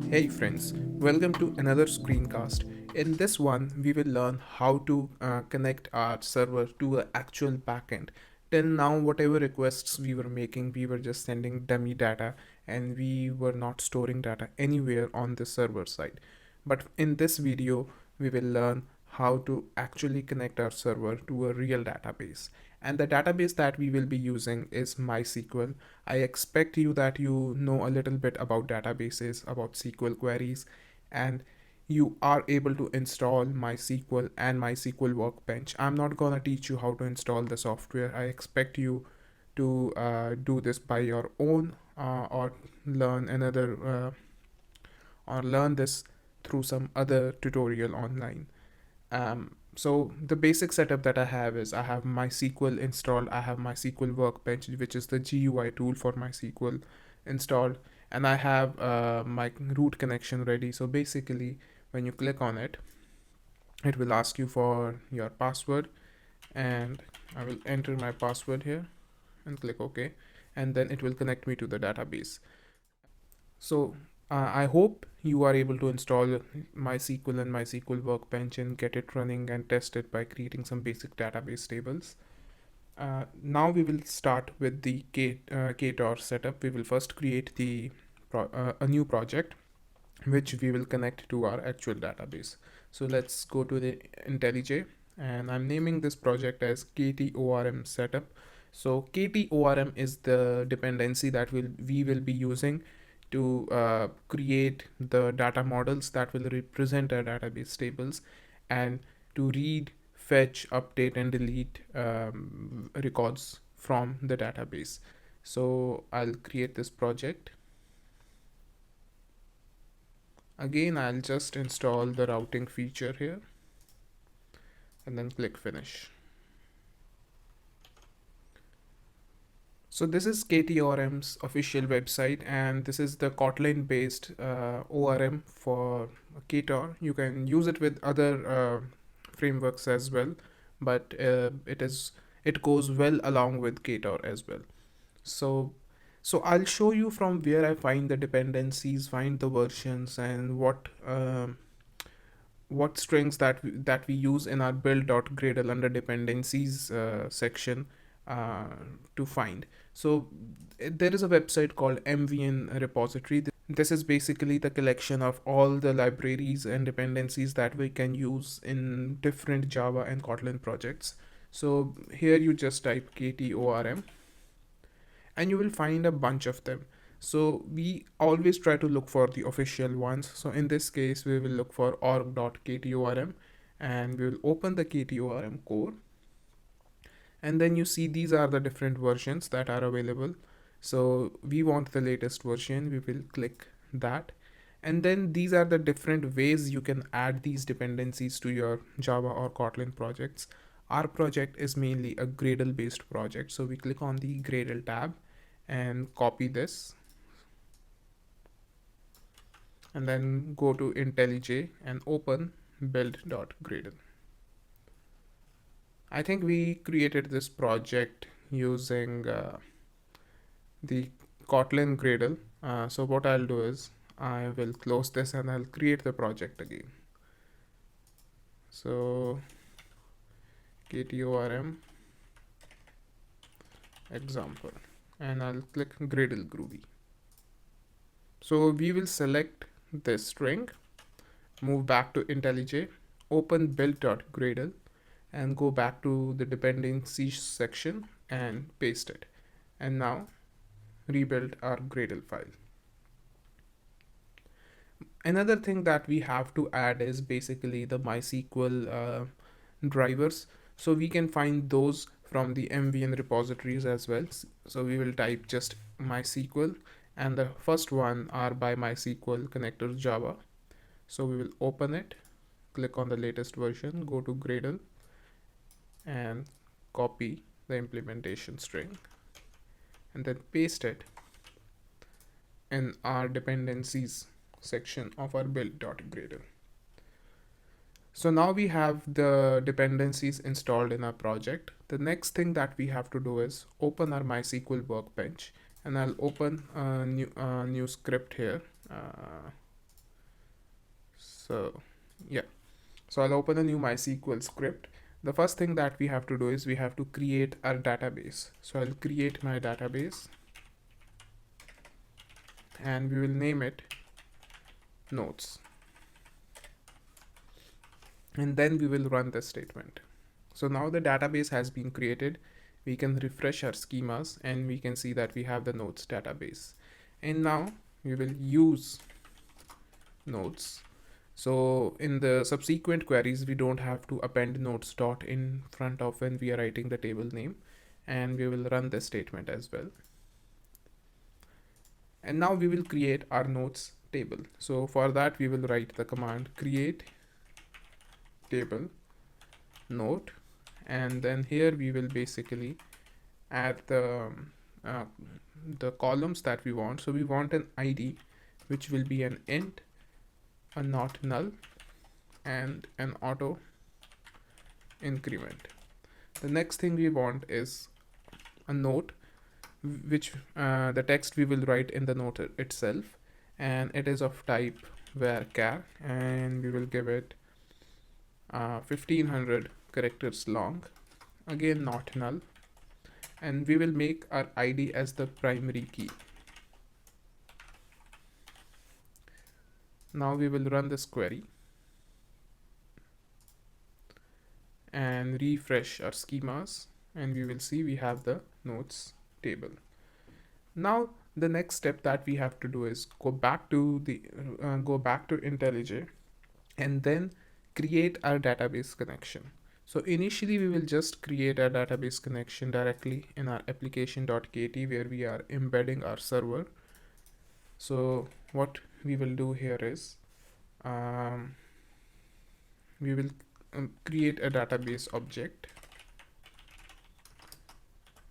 Hey friends, welcome to another screencast. In this one, we will learn how to connect our server to an actual backend. Till now, whatever requests we were making, we were just sending dummy data and we were not storing data anywhere on the server side. But in this video, we will learn how to actually connect our server to a real database. And the database that we will be using is MySQL. I expect you that you know a little bit about databases, about SQL queries, and you are able to install MySQL and MySQL Workbench. I'm not gonna teach you how to install the software. I expect you to do this by your own or learn learn this through some other tutorial online. So the basic setup that I have is I have MySQL installed, I have MySQL Workbench, which is the GUI tool for MySQL installed, and I have my root connection ready. So basically, when you click on it, it will ask you for your password, and I will enter my password here and click OK, and then it will connect me to the database. So I hope you are able to install MySQL and MySQL Workbench and get it running and test it by creating some basic database tables. Now we will start with the Ktor setup. We will first create a new project which we will connect to our actual database. So let's go to the IntelliJ, and I'm naming this project as KTORM setup. So KTORM is the dependency that we will be using to create the data models that will represent our database tables, and to read, fetch, update, and delete records from the database. So I'll create this project. Again, I'll just install the routing feature here and then click finish. So this is KTORM's official website, and this is the Kotlin based ORM for Ktor. You can use it with other frameworks as well, but it goes well along with Ktor as well. So I'll show you from where I find the dependencies, find the versions, and what strings that we use in our build.gradle under dependencies section uh, to find. So there is a website called MVN repository. This is basically the collection of all the libraries and dependencies that we can use in different Java and Kotlin projects. So here you just type KTORM and you will find a bunch of them. So we always try to look for the official ones. So in this case, we will look for org.ktorm, and we will open the KTORM core. And then you see these are the different versions that are available. So we want the latest version. We will click that. And then these are the different ways you can add these dependencies to your Java or Kotlin projects. Our project is mainly a Gradle based project. So we click on the Gradle tab and copy this, and then go to IntelliJ and open build.gradle. I think we created this project using the Kotlin Gradle. So what I'll do is I will close this and I'll create the project again. So KTORM example, and I'll click Gradle Groovy. So we will select this string, move back to IntelliJ, open build.gradle, and go back to the dependencies section and paste it. And now rebuild our Gradle file. Another thing that we have to add is basically the MySQL drivers. So we can find those from the MVN repositories as well. So we will type just MySQL, and the first one are by MySQL connectors Java. So we will open it, click on the latest version, go to Gradle, and copy the implementation string, and then paste it in our dependencies section of our build.gradle. So now we have the dependencies installed in our project. The next thing that we have to do is open our MySQL Workbench, and I'll open a new script here. So yeah, so I'll open a new MySQL script. The first thing that we have to do is we have to create our database. So I'll create my database and we will name it notes, and then we will run this statement. So now the database has been created. We can refresh our schemas and we can see that we have the notes database. And now we will use notes. So in the subsequent queries, we don't have to append notes dot in front of when we are writing the table name, and we will run this statement as well. And now we will create our notes table. So for that, we will write the command create table note, and then here we will basically add uh, the columns that we want. So we want an ID which will be an int, a not null, and an auto increment. The next thing we want is a note, which the text we will write in the note itself, and it is of type varchar, and we will give it 1500 characters long, again not null, and we will make our ID as the primary key. Now we will run this query and refresh our schemas, and we will see we have the notes table. Now the next step that we have to do is go back to IntelliJ and then create our database connection. So initially we will just create a database connection directly in our application.kt where we are embedding our server. So what we will do here is we will create a database object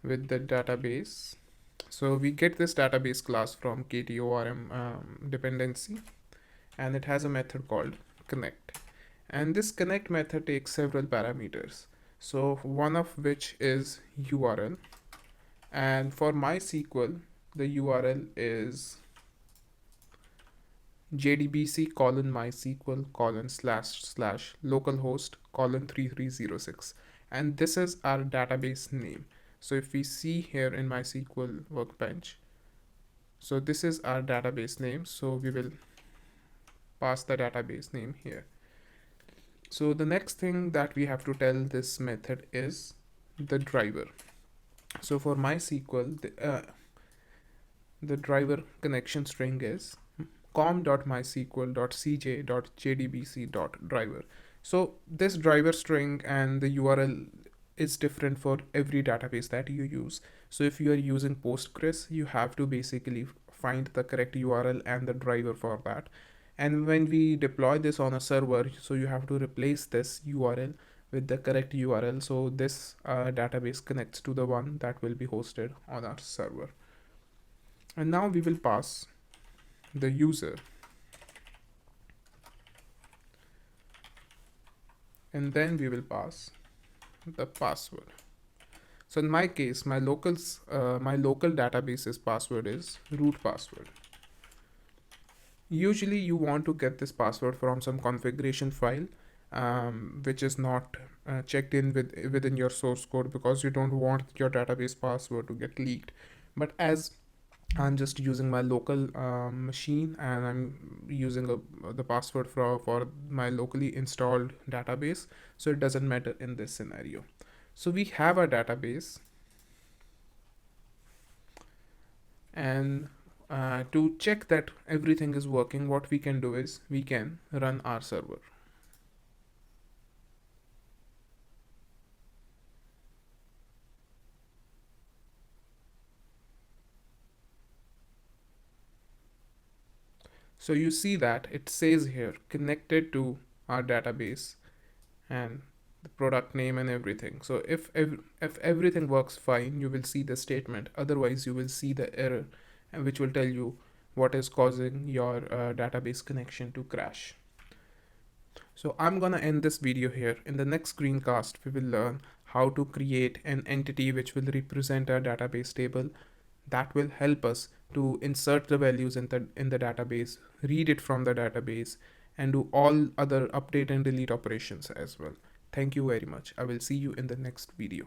with the database. So we get this database class from ktorm dependency, and it has a method called connect, and this connect method takes several parameters, so one of which is URL, and for MySQL the URL is jdbc colon mysql colon / localhost colon 3306, and this is our database name. So if we see here in MySQL Workbench, so this is our database name, so we will pass the database name here. So the next thing that we have to tell this method is the driver. So for MySQL, the driver connection string is com.mysql.cj.jdbc.driver. So this driver string and the URL is different for every database that you use. So if you are using Postgres, you have to basically find the correct URL and the driver for that. And when we deploy this on a server, so you have to replace this URL with the correct URL. So this database connects to the one that will be hosted on our server. And now we will pass the user, and then we will pass the password. So in my case, my local database's password is root password. Usually you want to get this password from some configuration file which is not checked in within your source code, because you don't want your database password to get leaked. But as I'm just using my local machine, and I'm using the password for my locally installed database, so it doesn't matter in this scenario. So we have our database, and to check that everything is working, what we can do is we can run our server. So you see that it says here connected to our database and the product name and everything. So if everything works fine, you will see the statement. Otherwise you will see the error, which will tell you what is causing your database connection to crash. So I'm gonna end this video here. In the next screencast, we will learn how to create an entity which will represent our database table. That will help us to insert the values in the database, read it from the database, and do all other update and delete operations as well. Thank you very much. I will see you in the next video.